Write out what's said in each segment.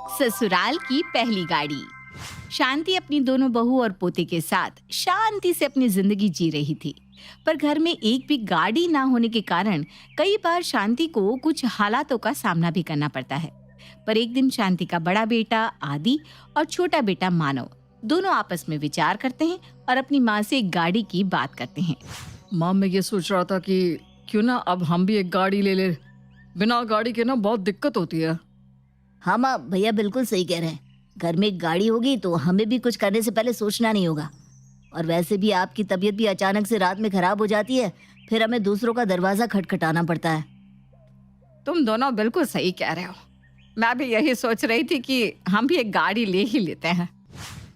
ससुराल की पहली गाड़ी। शांति अपनी दोनों बहू और पोते के साथ शांति से अपनी जिंदगी जी रही थी। पर घर में एक भी गाड़ी ना होने के कारण कई बार शांति को कुछ हालातों का सामना भी करना पड़ता है। पर एक दिन शांति का बड़ा बेटा आदि और छोटा बेटा मानव दोनों आपस में विचार करते हैं और अपनी माँ से एक गाड़ी की बात करते हैं। माँ, मैं ये सोच रहा था कि क्यों ना अब हम भी एक गाड़ी ले ले। बिना गाड़ी के ना बहुत दिक्कत होती है। हाँ माँ, भैया बिल्कुल सही कह रहे हैं। घर में एक गाड़ी होगी तो हमें भी कुछ करने से पहले सोचना नहीं होगा। और वैसे भी आपकी तबीयत भी अचानक से रात में खराब हो जाती है, फिर हमें दूसरों का दरवाजा खटखटाना पड़ता है। तुम दोनों बिल्कुल सही कह रहे हो। मैं भी यही सोच रही थी कि हम भी एक गाड़ी ले ही लेते हैं।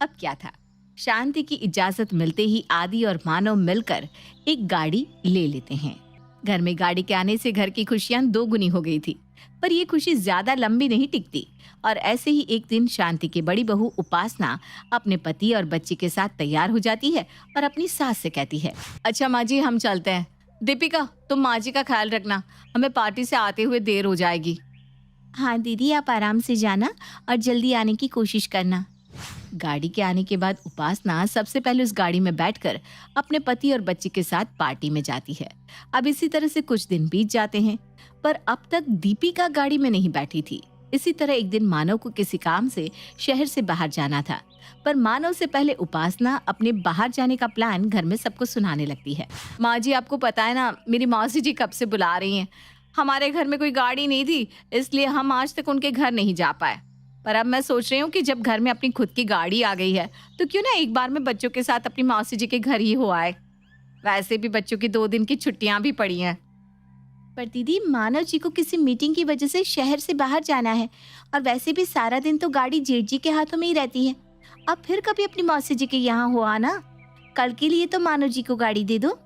अब क्या था, शांति की इजाजत मिलते ही आदि और मानव मिलकर एक गाड़ी ले लेते हैं। घर में गाड़ी के आने से घर की खुशियां दोगुनी हो गई थी। पर ये खुशी ज्यादा लंबी नहीं टिकती और ऐसे ही एक दिन शांति की बड़ी बहू उपासना अपने पति और बच्ची के साथ तैयार हो जाती है और अपनी सास से कहती है, अच्छा माँ जी, हम चलते हैं। दीपिका, तुम माँ जी का ख्याल रखना, हमें पार्टी से आते हुए देर हो जाएगी। हाँ दीदी, आप आराम से जाना और जल्दी आने की कोशिश करना। गाड़ी के आने के बाद उपासना सबसे पहले उस गाड़ी में बैठकर अपने पति और बच्ची के साथ पार्टी में जाती है। अब इसी तरह से कुछ दिन बीत जाते हैं, पर अब तक दीपिका गाड़ी में नहीं बैठी थी। इसी तरह एक दिन मानव को किसी काम से शहर से बाहर जाना था, पर मानव से पहले उपासना अपने बाहर जाने का प्लान घर में सबको सुनाने लगती है। माँ जी, आपको पता है ना, मेरी मौसी जी कब से बुला रही हैं। हमारे घर में कोई गाड़ी नहीं थी, इसलिए हम आज तक उनके घर नहीं जा पाए। पर अब मैं सोच रही हूँ कि जब घर में अपनी खुद की गाड़ी आ गई है तो क्यों ना एक बार में बच्चों के साथ अपनी मौसी जी के घर ही हो आए। वैसे भी बच्चों की 2 दिन की छुट्टियां भी पड़ी हैं। पर दीदी, मानव जी को किसी मीटिंग की वजह से शहर से बाहर जाना है और वैसे भी सारा दिन तो गाड़ी जेठ जी के हाथों में ही रहती है। अब फिर कभी अपनी मौसी जी के यहाँ हो आना। कल के लिए तो मानव जी को गाड़ी दे दो।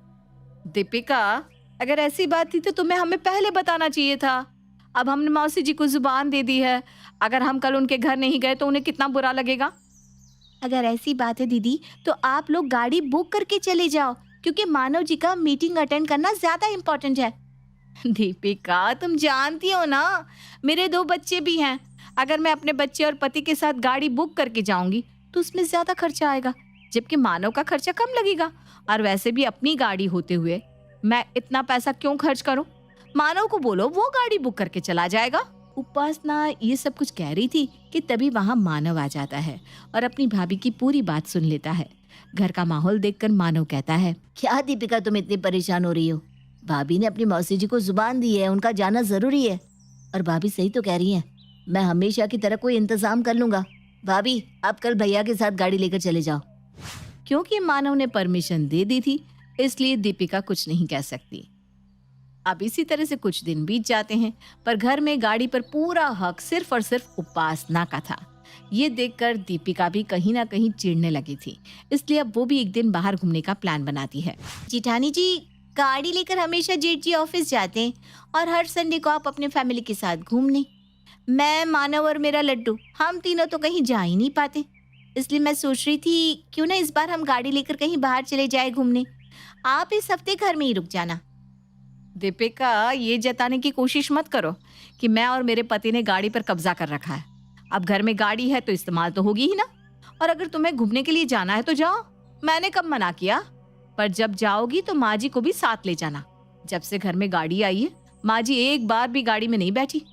दीपिका, अगर ऐसी बात थी तो तुम्हें हमें पहले बताना चाहिए था। अब हमने मौसी जी को जुबान दे दी है, अगर हम कल उनके घर नहीं गए तो उन्हें कितना बुरा लगेगा। अगर ऐसी बात है दीदी, तो आप लोग गाड़ी बुक करके चले जाओ, क्योंकि मानव जी का मीटिंग अटेंड करना ज्यादा इम्पोर्टेंट है। दीपिका, तुम जानती हो ना, मेरे 2 बच्चे भी हैं। अगर मैं अपने बच्चे और पति के साथ गाड़ी बुक करके जाऊंगी तो उसमें ज्यादा खर्चा आएगा, जबकि मानव का खर्चा कम लगेगा। और वैसे भी अपनी गाड़ी होते हुए मैं इतना पैसा क्यों खर्च करूं? मानव को बोलो वो गाड़ी बुक करके चला जाएगा। उपासना ये सब कुछ कह रही थी कि तभी वहां मानव आ जाता है और अपनी भाभी की पूरी बात सुन लेता है। घर का माहौल देखकर मानव कहता है, क्या दीपिका, तुम इतनी परेशान हो रही हो? भाभी ने अपनी मौसी जी को जुबान दी है, उनका जाना जरूरी है। और भाभी सही तो कह रही हैं, मैं हमेशा की तरह कोई इंतजाम कर लूंगा। भाभी, आप कल भैया के साथ गाड़ी लेकर चले जाओ। क्योंकि मानव ने परमिशन दे दी थी, इसलिए दीपिका कुछ नहीं कह सकती। अब इसी तरह से कुछ दिन बीत जाते हैं, पर घर में गाड़ी पर पूरा हक सिर्फ और सिर्फ उपासना का था। ये देखकर दीपिका भी कहीं ना कहीं चिढ़ने लगी थी, इसलिए अब वो भी एक दिन बाहर घूमने का प्लान बनाती है। जिठानी जी, गाड़ी लेकर हमेशा जेठ जी ऑफिस जाते हैं और हर संडे को आप अपने फैमिली के साथ घूमने। मैं, मानव और मेरा लड्डू, हम तीनों तो कहीं जा ही नहीं पाते। इसलिए मैं सोच रही थी क्यों ना इस बार हम गाड़ी लेकर कहीं बाहर चले जाए घूमने। आप इस हफ्ते घर में ही रुक जाना। दीपिका, ये जताने की कोशिश मत करो कि मैं और मेरे पति ने गाड़ी पर कब्जा कर रखा है। अब घर में गाड़ी है तो इस्तेमाल तो होगी ही ना। और अगर तुम्हें घूमने के लिए जाना है तो जाओ, मैंने कब मना किया। पर जब जाओगी तो माँ जी को भी साथ ले जाना। जब से घर में गाड़ी आई है, माँ जी एक बार भी गाड़ी में नहीं बैठी।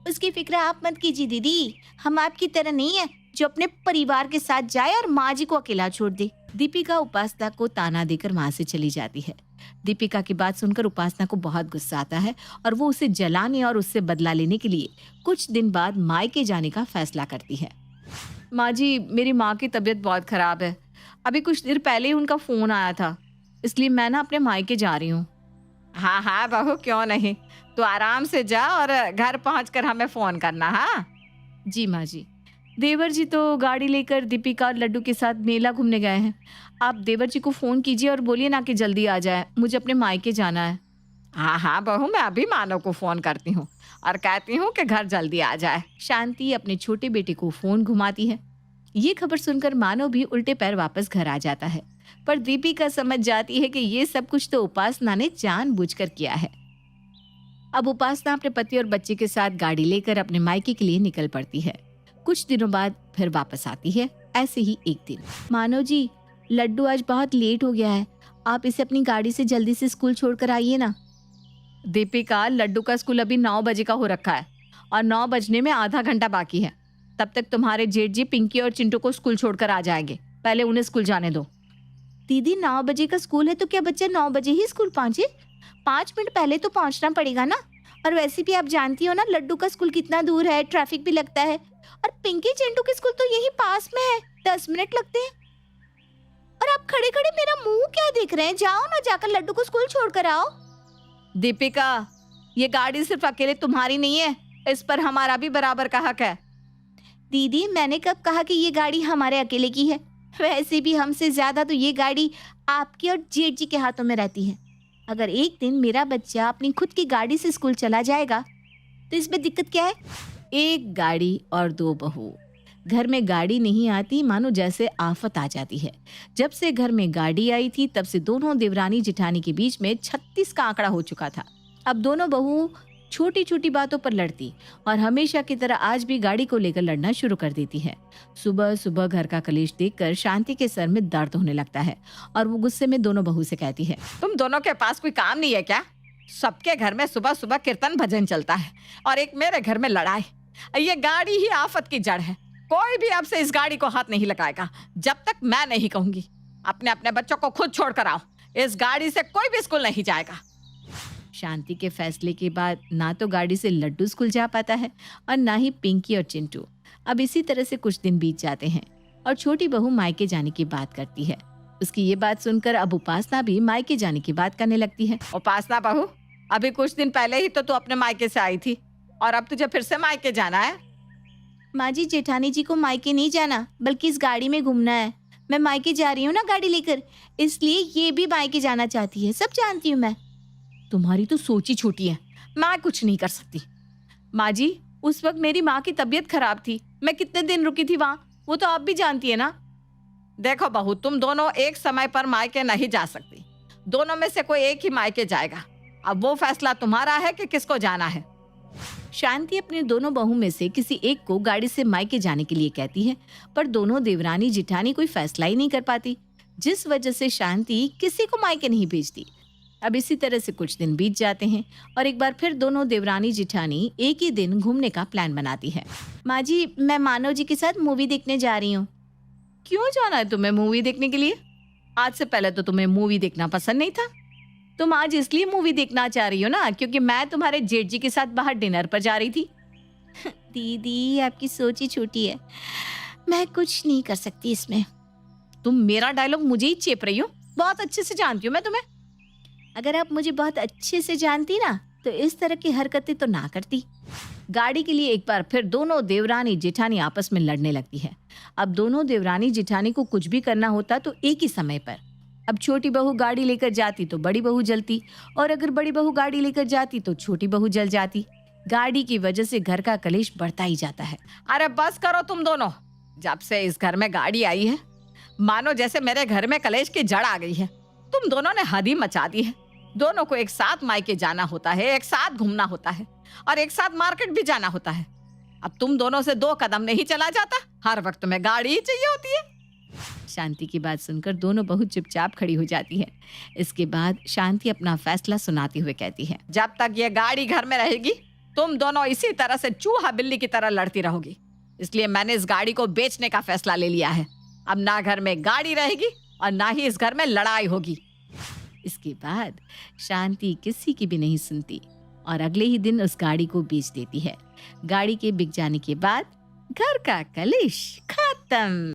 उसकी फिक्र आप मत कीजिए दीदी, हम आपकी तरह नहीं है जो अपने परिवार के साथ जाए और माँ जी को अकेला छोड़ दे। दीपिका उपासना को ताना देकर वहां से चली जाती है। दीपिका की बात सुनकर उपासना को बहुत गुस्सा आता है और वो उसे जलाने और उससे बदला लेने के लिए कुछ दिन बाद मायके जाने का फैसला करती है। माँ जी, मेरी माँ की तबीयत बहुत खराब है। अभी कुछ देर पहले ही उनका फोन आया था, इसलिए मैं ना अपने मायके जा रही हूँ। हाँ हाँ बहू, क्यों नहीं, तो आराम से जा और घर पहुंचकर हमें फोन करना। हाँ जी माँ जी। देवर जी तो गाड़ी लेकर दीपिका और लड्डू के साथ मेला घूमने गए हैं। आप देवर जी को फोन कीजिए और बोलिए ना कि जल्दी आ जाए, मुझे अपने मायके जाना है। हाँ हाँ बहू, मैं अभी मानव को फोन करती हूँ और कहती हूँ कि घर जल्दी आ जाए। शांति अपने छोटे बेटे को फोन घुमाती है। ये खबर सुनकर मानव भी उल्टे पैर वापस घर आ जाता है, पर दीपिका समझ जाती है कि ये सब कुछ तो उपासना ने जानबूझकर किया है। अब उपासना अपने पति और बच्चे के साथ गाड़ी लेकर अपने मायके के लिए निकल पड़ती है। कुछ दिनों बाद फिर वापस आती है। ऐसे ही एक दिन, मानो जी लड्डू आज बहुत लेट हो गया है, आप इसे अपनी गाड़ी से जल्दी से स्कूल छोड़कर आइए ना। दीपिका, लड्डू का स्कूल अभी 9 बजे का हो रखा है और 9 बजने में आधा घंटा बाकी है। तब तक तुम्हारे जेठ जी पिंकी और चिंटू को स्कूल छोड़कर आ जाएंगे। पहले उन्हें स्कूल जाने दो। दीदी 9 बजे का स्कूल है तो क्या बच्चा 9 बजे ही स्कूल पहुंचे? 5 मिनट पहले तो पहुंचना पड़ेगा ना। और वैसे भी आप जानती हो ना लड्डू का स्कूल कितना दूर है, ट्रैफिक भी लगता है। और पिंकी चिंटू के स्कूल तो यही पास में है, 10 मिनट लगते हैं। और आप खड़े खड़े मेरा मुंह क्या देख रहे हैं? जाओ ना, जाकर लड्डू को स्कूल छोड़कर आओ। दीपिका, ये गाड़ी सिर्फ अकेले तुम्हारी नहीं है, इस पर हमारा भी बराबर का हक है। दीदी मैंने कब कहा कि ये गाड़ी हमारे अकेले की है? वैसे भी हमसे ज्यादा तो ये गाड़ी आपके और जेठ जी के हाथों में रहती है। अगर एक दिन मेरा बच्चा अपनी खुद की गाड़ी से स्कूल चला जाएगा तो इसमें दिक्कत क्या है? एक गाड़ी और 2 बहू। घर में गाड़ी नहीं आती मानो जैसे आफत आ जाती है। जब से घर में गाड़ी आई थी तब से दोनों देवरानी जिठानी के बीच में 36 का आंकड़ा हो चुका था। अब दोनों बहू छोटी छोटी बातों पर लड़ती और हमेशा की तरह आज भी गाड़ी को लेकर लड़ना शुरू कर देती है। सुबह सुबह घर का कलेश देखकर शांति के सर में दर्द होने लगता है और वो गुस्से में दोनों बहू से कहती है, तुम दोनों के पास कोई काम नहीं है क्या? सबके घर में सुबह सुबह कीर्तन भजन चलता है और एक मेरे घर में लड़ाई। ये गाड़ी ही आफत की जड़ है। कोई भी अब से इस गाड़ी को हाथ नहीं लगाएगा जब तक मैं नहीं कहूंगी। अपने अपने बच्चों को खुद छोड़ कर आओ। इस गाड़ी से कोई भी स्कूल नहीं जाएगा। शांति के फैसले के बाद ना तो गाड़ी से लड्डू स्कूल जा पाता है और ना ही पिंकी और चिंटू। अब इसी तरह से कुछ दिन बीत जाते हैं और छोटी बहू मायके जाने की बात करती है। उसकी ये बात सुनकर अब उपासना भी मायके जाने की बात करने लगती है। उपासना बहू, अभी कुछ दिन पहले ही तो तू अपने मायके से आई थी और अब तुझे फिर से मायके जाना है। माँ जी जेठानी जी को मायके नहीं जाना बल्कि इस गाड़ी में घूमना है। मैं मायके जा रही हूँ ना गाड़ी लेकर, इसलिए ये भी मायके जाना चाहती है। सब जानती हूँ मैं। तुम्हारी तो सोच ही छोटी है, मैं कुछ नहीं कर सकती। माँ जी, उस वक्त मेरी माँ की तबीयत खराब थी, मैं कितने दिन रुकी थी वहाँ, वो तो आप भी जानती है ना। देखो बहू, तुम दोनों एक समय पर मायके नहीं जा सकती। दोनों में से कोई एक ही मायके जाएगा। अब वो फैसला तुम्हारा है कि किसको जाना है। शांति अपने दोनों बहू में से किसी एक को गाड़ी से मायके जाने के लिए कहती है, पर दोनों देवरानी जिठानी कोई फैसला ही नहीं कर पाती, जिस वजह से शांति किसी को मायके नहीं भेजती। अब इसी तरह से कुछ दिन बीत जाते हैं और एक बार फिर दोनों देवरानी जिठानी एक ही दिन घूमने का प्लान बनाती है। माँ जी, मैं मानव जी के साथ मूवी देखने जा रही हूँ। क्यों जाना है तुम्हें मूवी देखने के लिए? आज से पहले तो तुम्हें मूवी देखना पसंद नहीं था। तुम आज इसलिए मूवी देखना चाह रही हो ना क्योंकि मैं तुम्हारे जेठ जी के साथ बाहर डिनर पर जा रही थी। दीदी आपकी सोच ही छोटी है, मैं कुछ नहीं कर सकती इसमें। तुम मेरा डायलॉग मुझे ही चेप रही हो, बहुत अच्छे से जानती हूँ मैं तुम्हें। अगर आप मुझे बहुत अच्छे से जानती ना तो इस तरह की हरकतें तो ना करती। गाड़ी के लिए एक बार फिर दोनों देवरानी जेठानी आपस में लड़ने लगती है। अब दोनों देवरानी जेठानी को कुछ भी करना होता तो एक ही समय पर। अब छोटी बहू गाड़ी लेकर जाती तो बड़ी बहू जलती और अगर बड़ी बहू गाड़ी लेकर जाती तो छोटी बहू जल जाती। गाड़ी की वजह से घर का कलेश बढ़ता ही जाता है। अरे बस करो तुम दोनों। जब से इस घर में गाड़ी आई है मानो जैसे मेरे घर में कलेश की जड़ आ गई है। तुम दोनों ने हद ही मचा दी है। दोनों को एक साथ मायके जाना होता है, एक साथ घूमना होता है और एक साथ मार्केट भी जाना होता है। अब तुम दोनों से 2 कदम नहीं चला जाता, हर वक्त में गाड़ी ही चाहिए होती है। शांति की बात सुनकर दोनों बहुत चुपचाप खड़ी हो जाती है। इसके बाद शांति अपना फैसला सुनाते हुए कहती है, जब तक ये गाड़ी घर में रहेगी तुम दोनों इसी तरह से चूहा बिल्ली की तरह लड़ती रहोगी। इसलिए मैंने इस गाड़ी को बेचने का फैसला ले लिया है। अब ना घर में गाड़ी रहेगी और ना ही इस घर में लड़ाई होगी। इसके बाद शांति किसी की भी नहीं सुनती और अगले ही दिन उस गाड़ी को बेच देती है। गाड़ी के बिक जाने के बाद घर का कलेश खत्म।